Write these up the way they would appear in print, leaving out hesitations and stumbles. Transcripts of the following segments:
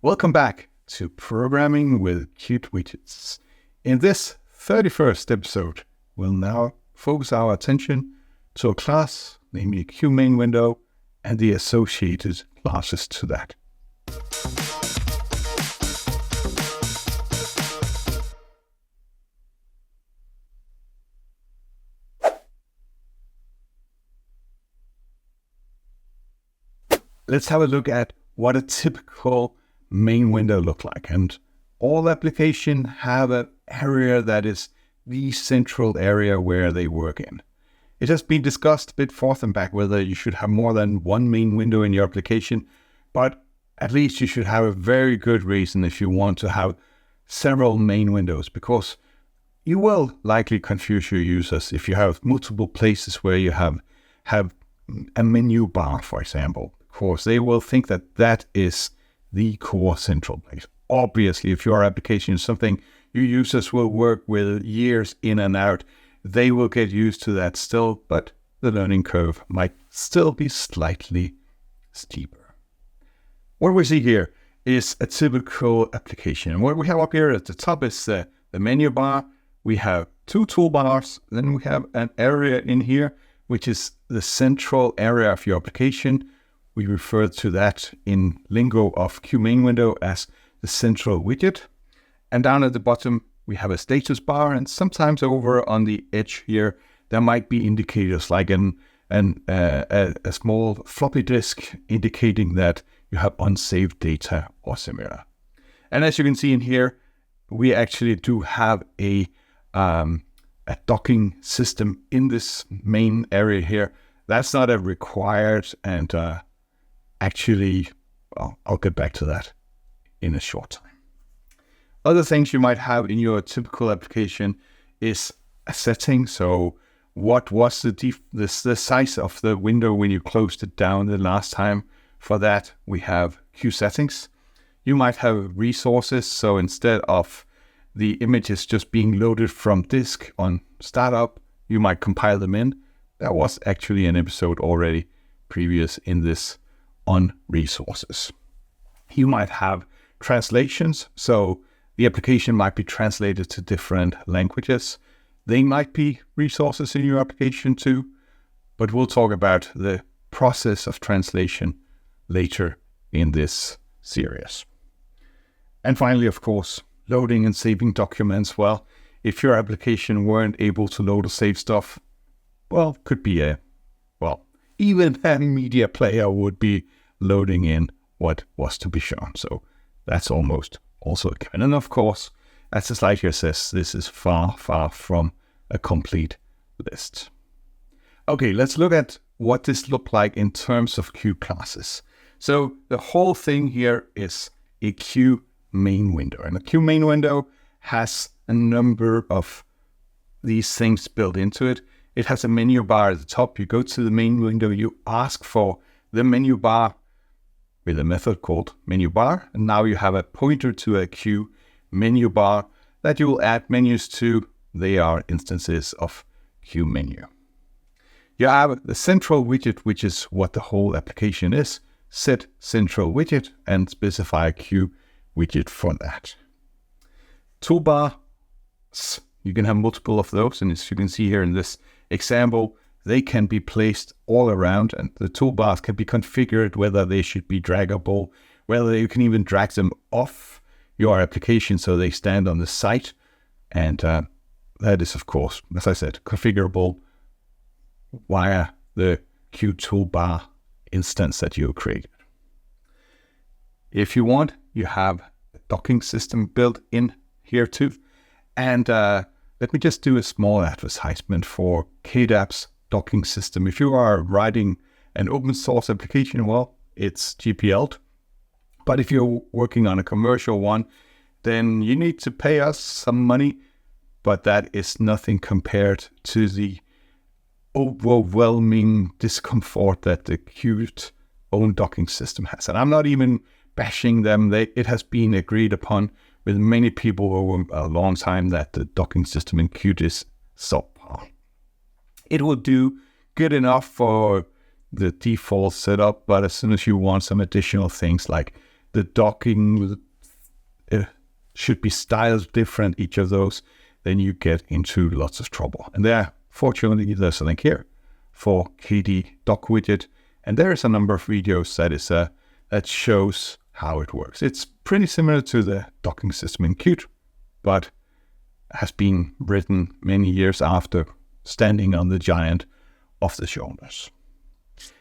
Welcome back to Programming with Qt Widgets. In this 31st episode, we'll now focus our attention to a class, namely QMainWindow, and the associated classes to that. Let's have a look at what a typical main window look like. And all applications have an area that is the central area where they work in. It has been discussed a bit forth and back whether you should have more than one main window in your application, but at least you should have a very good reason if you want to have several main windows, because you will likely confuse your users if you have multiple places where you have a menu bar, for example. Of course, they will think that that is the core central place. Obviously, if your application is something your users will work with years in and out, they will get used to that still, but the learning curve might still be slightly steeper. What we see here is a typical application. And what we have up here at the top is the menu bar. We have two toolbars. Then we have an area in here, which is the central area of your application. We refer to that in lingo of QMainWindow as the central widget. And down at the bottom, we have a status bar. And sometimes over on the edge here, there might be indicators like a small floppy disk indicating that you have unsaved data or similar. And as you can see in here, we actually do have a docking system in this main area here. That's not a required, and actually, well, I'll get back to that in a short time. Other things you might have in your typical application is a setting. So what was the size of the window when you closed it down the last time? For that, we have QSettings. You might have resources. So instead of the images just being loaded from disk on startup, you might compile them in. That was actually an episode already previous in this on resources. You might have translations. So the application might be translated to different languages. They might be resources in your application too, but we'll talk about the process of translation later in this series. And finally, of course, loading and saving documents. Well, if your application weren't able to load or save stuff, well, could be even a media player would be loading in what was to be shown. So that's almost also a given. And of course, as the slide here says, this is far, far from a complete list. Okay, let's look at what this looked like in terms of Qt classes. So the whole thing here is a QMainWindow. And a QMainWindow has a number of these things built into it. It has a menu bar at the top. You go to the main window, you ask for the menu bar with a method called menu bar. And now you have a pointer to a Q menu bar that you will add menus to. They are instances of QMenu. You have the central widget, which is what the whole application is. Set central widget and specify a Q widget for that. Toolbars, you can have multiple of those. And as you can see here in this example, they can be placed all around, and the toolbars can be configured whether they should be draggable, whether you can even drag them off your application so they stand on the site. And that is, of course, as I said, configurable via the Qt toolbar instance that you created. If you want, you have a docking system built in here too. And let me just do a small advertisement for KDAP's docking system. If you are writing an open source application, well, it's GPL'd. But if you're working on a commercial one, then you need to pay us some money. But that is nothing compared to the overwhelming discomfort that the Qt own docking system has. And I'm not even bashing them. It has been agreed upon with many people over a long time that the docking system in Qt is subpar. It will do good enough for the default setup, but as soon as you want some additional things like the docking should be styled different, each of those, then you get into lots of trouble. And fortunately, there's a link here for KD Dock Widget, and there is a number of videos that shows how it works. It's pretty similar to the docking system in Qt, but has been written many years after, standing on the giant of the shoulders.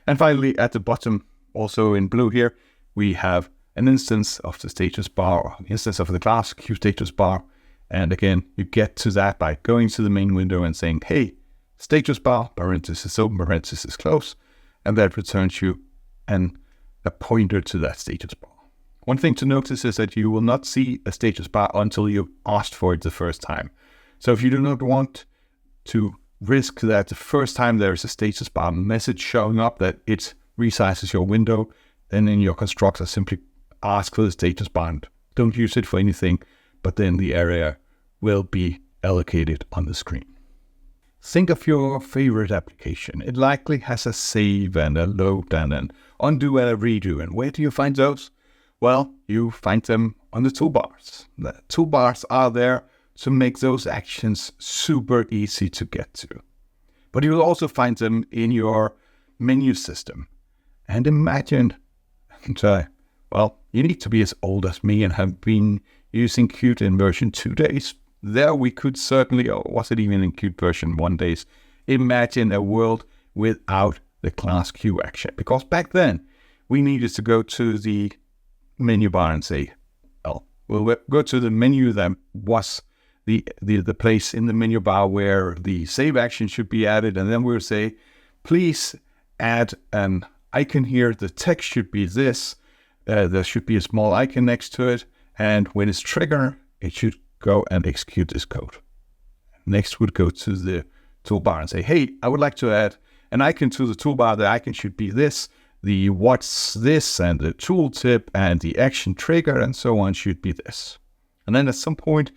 And finally, at the bottom, also in blue here, we have an instance of the status bar, or instance of the class Q status bar. And again, you get to that by going to the main window and saying, hey, status bar, parenthesis open, parenthesis close, and that returns you a pointer to that status bar. One thing to notice is that you will not see a status bar until you've asked for it the first time. So if you do not want to risk that the first time there is a status bar message showing up that it resizes your window, then in your constructor simply ask for the status bar and don't use it for anything, but then the area will be allocated on the screen. Think of your favorite application. It likely has a save and a load and an undo and a redo. And where do you find those? Well, you find them on the toolbars. The toolbars are there to make those actions super easy to get to. But you'll also find them in your menu system. And imagine, you need to be as old as me and have been using Qt in version 2 days. There we could certainly, or was it even in Qt version 1 days, imagine a world without the class Q action. Because back then, we needed to go to the menu bar and say, we'll go to the menu that was the place in the menu bar where the save action should be added. And then we'll say, please add an icon here. The text should be this. There should be a small icon next to it. And when it's triggered, it should go and execute this code. Next would go to the toolbar and say, hey, I would like to add an icon to the toolbar. The icon should be this. The what's this and the tooltip and the action trigger and so on should be this. And then at some point,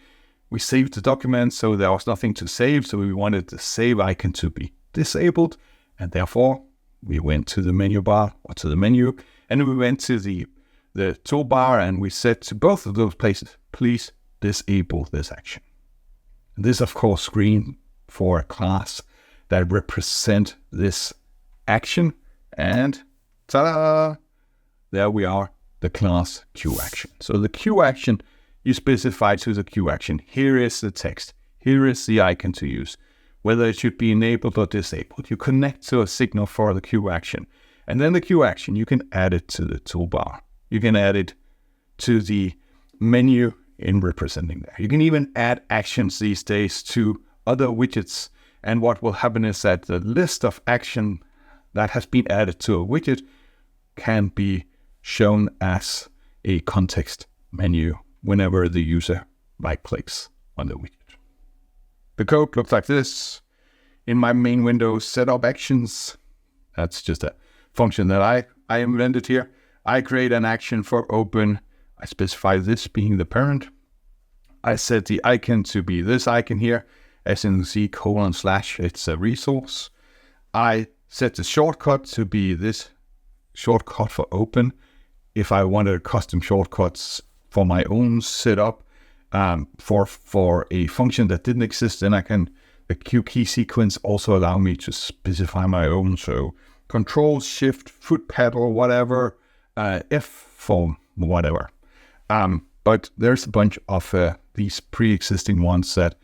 we saved the document, so there was nothing to save. So we wanted the save icon to be disabled. And therefore, we went to the menu bar or to the menu, and we went to the toolbar and we said to both of those places, please disable this action. And this, of course, screen for a class that represent this action. And ta-da! There we are, the class Q action. So the Q action, you specify to the Q action, here is the text, here is the icon to use, whether it should be enabled or disabled. You connect to a signal for the Q action. And then the Q action, you can add it to the toolbar. You can add it to the menu in representing there. You can even add actions these days to other widgets. And what will happen is that the list of action that has been added to a widget can be shown as a context menu whenever the user right-clicks on the widget. The code looks like this. In my main window, setup actions. That's just a function that I invented here. I create an action for open. I specify this being the parent. I set the icon to be this icon here, as in C:/, it's a resource. I set the shortcut to be this shortcut for open. If I wanted custom shortcuts for my own setup, for a function that didn't exist, then the Q key sequence also allow me to specify my own. So Control, Shift, foot pedal, whatever, F for whatever. But there's a bunch of these pre-existing ones that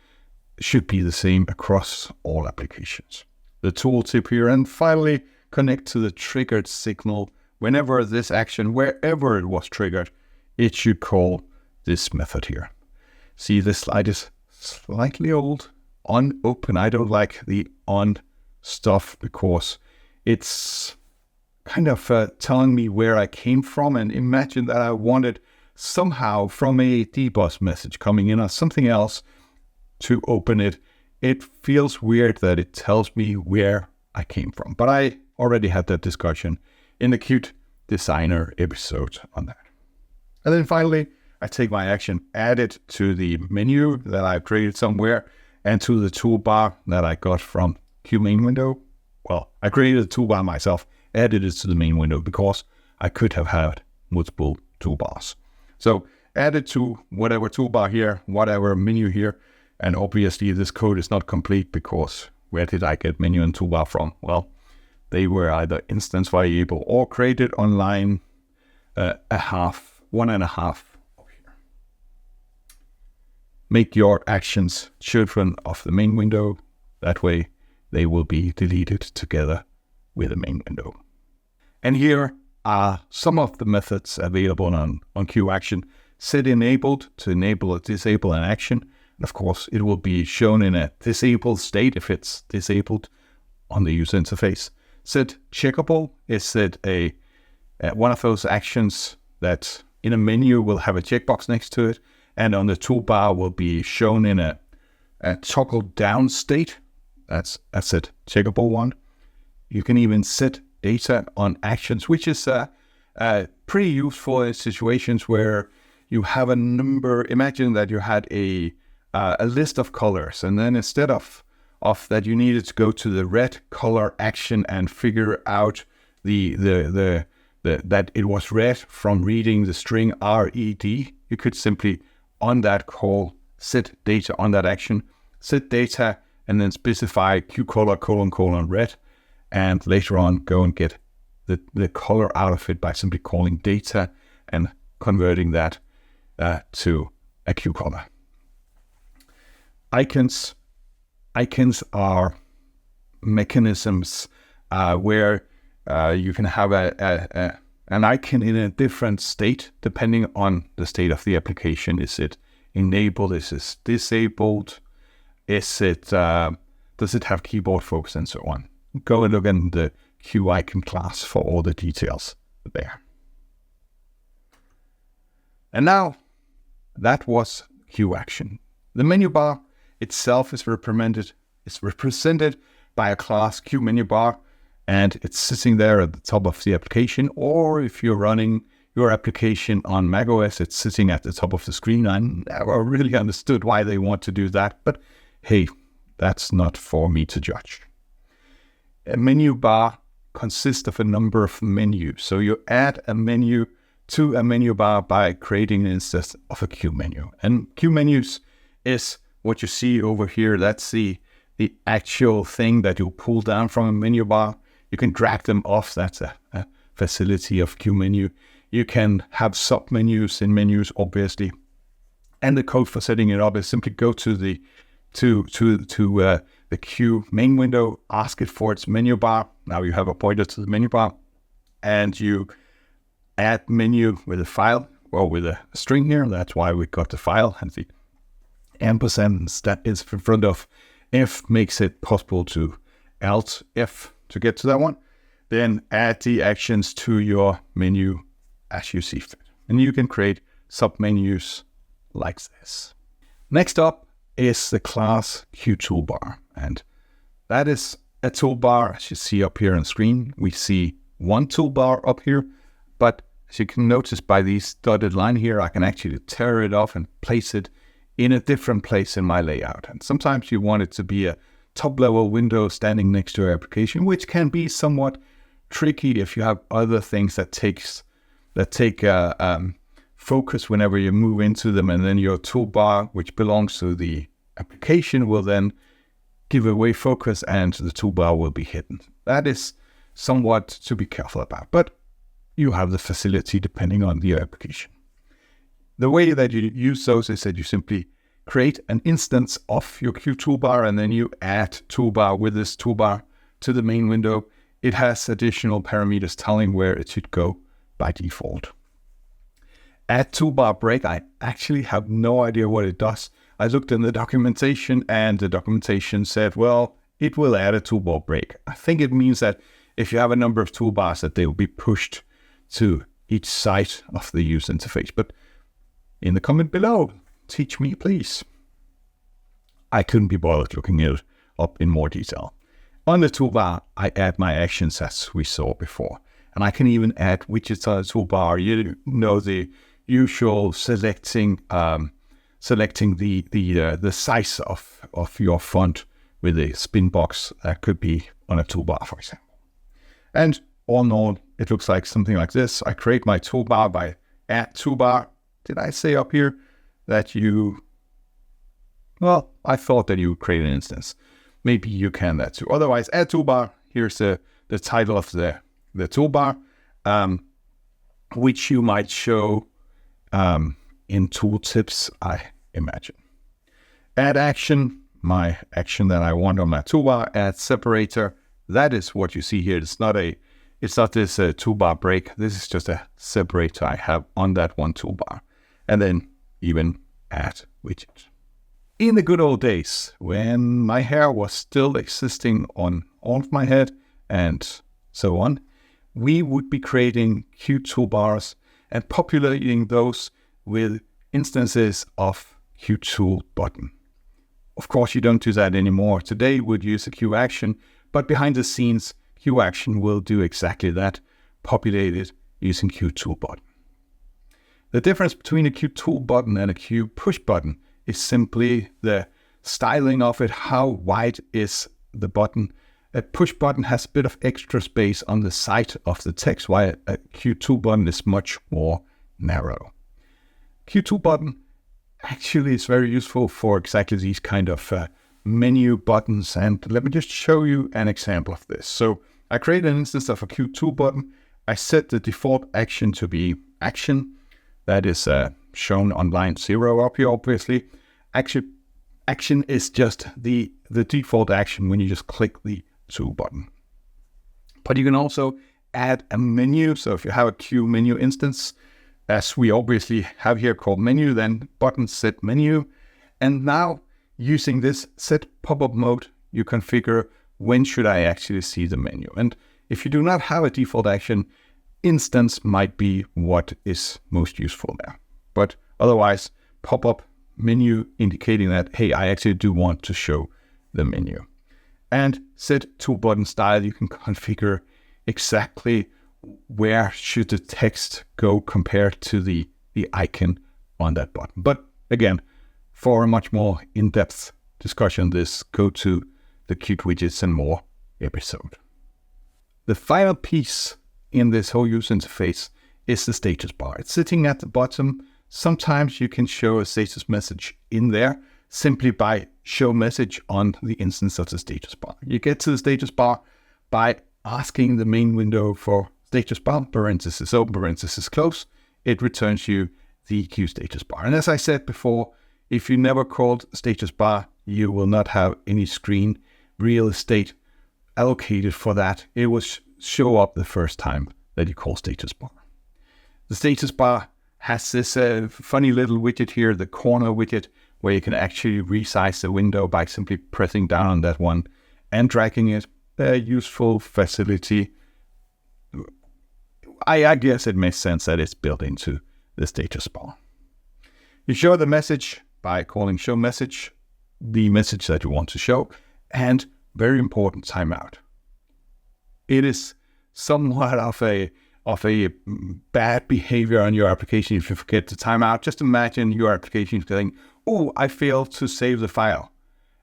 should be the same across all applications. The tooltip here, and finally connect to the triggered signal. Whenever this action, wherever it was triggered, it should call this method here. See, this slide is slightly old. On open, I don't like the on stuff because it's kind of telling me where I came from. And imagine that I wanted somehow from a dbus message coming in or something else to open it. It feels weird that it tells me where I came from. But I already had that discussion in the Qt Designer episode on that. And then finally, I take my action, add it to the menu that I created somewhere and to the toolbar that I got from Q main window. Well, I created a toolbar myself, added it to the main window because I could have had multiple toolbars. So add it to whatever toolbar here, whatever menu here. And obviously this code is not complete because where did I get menu and toolbar from? Well, they were either instance variable or created online 1.5 up here. Make your actions children of the main window. That way they will be deleted together with the main window. And here are some of the methods available on QAction. Set enabled to enable or disable an action. And of course, it will be shown in a disabled state if it's disabled on the user interface. Set checkable is set one of those actions that in a menu will have a checkbox next to it, and on the toolbar will be shown in a toggle down state. That's a set checkable one. You can even set data on actions, which is pretty useful in situations where you have a number. Imagine that you had a list of colors, and then instead of that you needed to go to the red color action and figure out that it was red from reading the string RED. You could simply on that call set data on that action, set data, and then specify QColor : red, and later on go and get the color out of it by simply calling data and converting that to a QColor. Icons are mechanisms where you can have an icon in a different state depending on the state of the application. Is it enabled? Is it disabled? Does it have keyboard focus and so on? Go and look in the QIcon class for all the details there. And now that was QAction. The menu bar itself is represented by a class QMenuBar, and it's sitting there at the top of the application. Or if you're running your application on macOS, it's sitting at the top of the screen. I never really understood why they want to do that, but hey, that's not for me to judge. A menu bar consists of a number of menus. So you add a menu to a menu bar by creating an instance of a QMenu. And QMenus is what you see over here. That's the actual thing that you pull down from a menu bar. You can drag them off. That's a facility of QMenu. You can have submenus in menus, obviously. And the code for setting it up is simply go to the Q main window, ask it for its menu bar. Now you have a pointer to the menu bar, and you add menu with a file or with a string here. That's why we got the file, and the ampersand that is in front of F makes it possible to Alt F to get to that one. Then add the actions to your menu as you see fit. And you can create submenus like this. Next up is the class QToolbar. And that is a toolbar, as you see up here on screen. We see one toolbar up here, but as you can notice by these dotted line here, I can actually tear it off and place it in a different place in my layout. And sometimes you want it to be a top-level window standing next to your application, which can be somewhat tricky if you have other things that take focus whenever you move into them, and then your toolbar, which belongs to the application, will then give away focus and the toolbar will be hidden. That is somewhat to be careful about, but you have the facility depending on the application. The way that you use those is that you simply create an instance of your QToolbar, and then you add toolbar with this toolbar to the main window. It has additional parameters telling where it should go by default. Add toolbar break, I actually have no idea what it does. I looked in the documentation, and the documentation said, well, it will add a toolbar break. I think it means that if you have a number of toolbars, that they will be pushed to each side of the user interface. But in the comment below, teach me, please. I couldn't be bothered looking it up in more detail. On the toolbar, I add my actions as we saw before. And I can even add widgets on the toolbar. You know, the usual selecting the size of your font with a spin box that could be on a toolbar, for example. And all in all, it looks like something like this. I create my toolbar by add toolbar. Did I say up here that I thought that you would create an instance. Maybe you can that too. Otherwise, add toolbar. Here's the title of the toolbar, which you might show in tooltips, I imagine. Add action, my action that I want on my toolbar. Add separator. That is what you see here. It's not this toolbar break. This is just a separator I have on that one toolbar. And then even add widget. In the good old days, when my hair was still existing on all of my head and so on, we would be creating Qt toolbars and populating those with instances of Qt tool button. Of course, you don't do that anymore. Today, we'd use a Q action, but behind the scenes, Q action will do exactly that, populate it using Qt tool button. The difference between a Qt tool button and a Qt push button is simply the styling of it. How wide is the button? A push button has a bit of extra space on the side of the text, while a Qt tool button is much more narrow. Qt tool button actually is very useful for exactly these kind of menu buttons. And let me just show you an example of this. So I create an instance of a Qt tool button. I set the default action to be action. That is shown on line 0 up here, obviously. Action is just the default action when you just click the tool button. But you can also add a menu. So if you have a Q menu instance, as we obviously have here called menu, then button set menu. And now using this set pop-up mode, you configure when should I actually see the menu. And if you do not have a default action, instance might be what is most useful there. But otherwise, pop-up menu indicating that, hey, I actually do want to show the menu. And set tool button style, you can configure exactly where should the text go compared to the icon on that button. But again, for a much more in-depth discussion on this, go to the Qt Widgets and More episode. The final piece in this whole user interface is the status bar. It's sitting at the bottom. Sometimes you can show a status message in there simply by show message on the instance of the status bar. You get to the status bar by asking the main window for status bar, parenthesis open, parenthesis close. It returns you the Qt status bar. And as I said before, if you never called status bar, you will not have any screen real estate allocated for that. It will show up the first time that you call status bar. The status bar has this funny little widget here, the corner widget, where you can actually resize the window by simply pressing down on that one and dragging it. A useful facility. I guess it makes sense that it's built into the status bar. You show the message by calling show message, the message that you want to show, and very important, timeout. It is somewhat of a bad behavior on your application if you forget to time out. Just imagine your application saying, oh, I failed to save the file.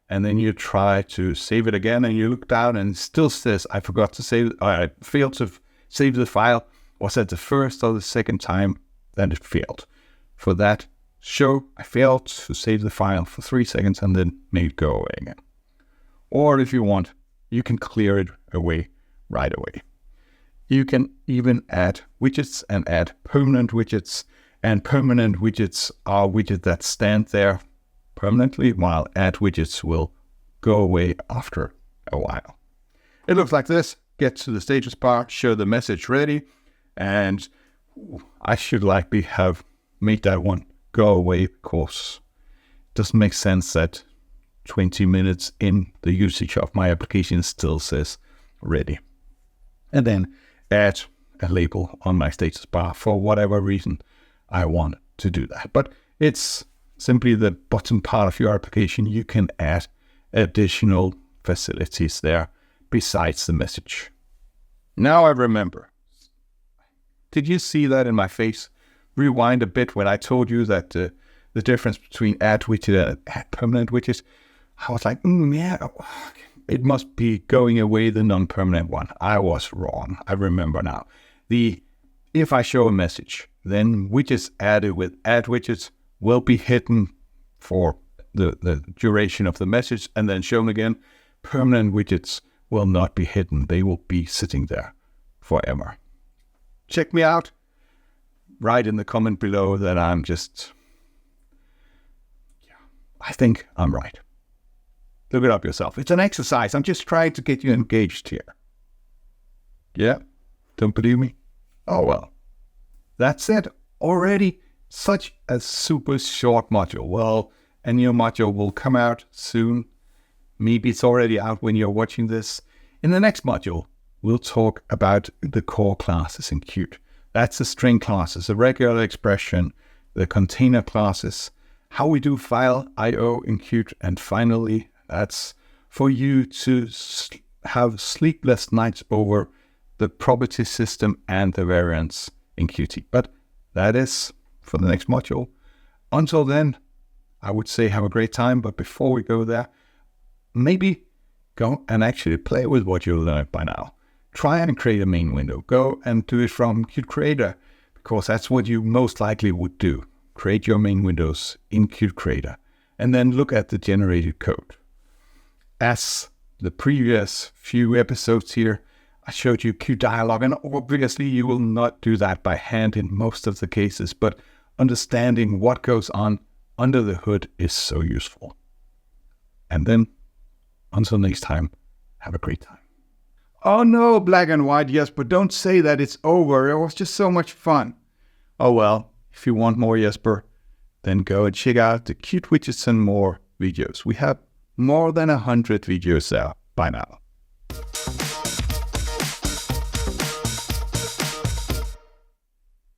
And then you try to save it again and you look down and it still says, I forgot to save, I failed to save the file. Was that the first or the second time that it failed? For that, show I failed to save the file for 3 seconds and then make it go away again. Or if you want, you can clear it away right away. You can even add widgets and add permanent widgets. And permanent widgets are widgets that stand there permanently, while add widgets will go away after a while. It looks like this. Get to the status bar, show the message ready, and I should likely have made that one go away because it doesn't make sense that 20 minutes in the usage of my application still says ready. And then add a label on my status bar for whatever reason I want to do that. But it's simply the bottom part of your application. You can add additional facilities there besides the message. Now I remember. Did you see that in my face? Rewind a bit when I told you that the difference between add widget and add permanent widget. I was like, yeah, it must be going away the non-permanent one. I was wrong. I remember now. If I show a message, then widgets added with add widgets will be hidden for the duration of the message and then shown again. Permanent widgets will not be hidden. They will be sitting there forever. Check me out. Write in the comment below that I think I'm right. Look it up yourself. It's an exercise. I'm just trying to get you engaged here. Yeah? Don't believe me? Oh well. That's it. Already such a super short module. Well, a new module will come out soon. Maybe it's already out when you're watching this. In the next module, we'll talk about the core classes in Qt. That's the string classes, the regular expression, the container classes, how we do file I/O in Qt, and finally, that's for you to have sleepless nights over the property system and the variants in Qt. But that is for the next module. Until then, I would say have a great time. But before we go there, maybe go and actually play with what you learned by now. Try and create a main window. Go and do it from Qt Creator, because that's what you most likely would do. Create your main windows in Qt Creator and then look at the generated code. As the previous few episodes here, I showed you QDialog, and obviously you will not do that by hand in most of the cases, but understanding what goes on under the hood is so useful. And then, until next time, have a great time. Oh no, Black and White, yes, but don't say that it's over. It was just so much fun. Oh well, if you want more Jesper, then go and check out the Qt Widgets and More videos. We have more than 100 videos there by now.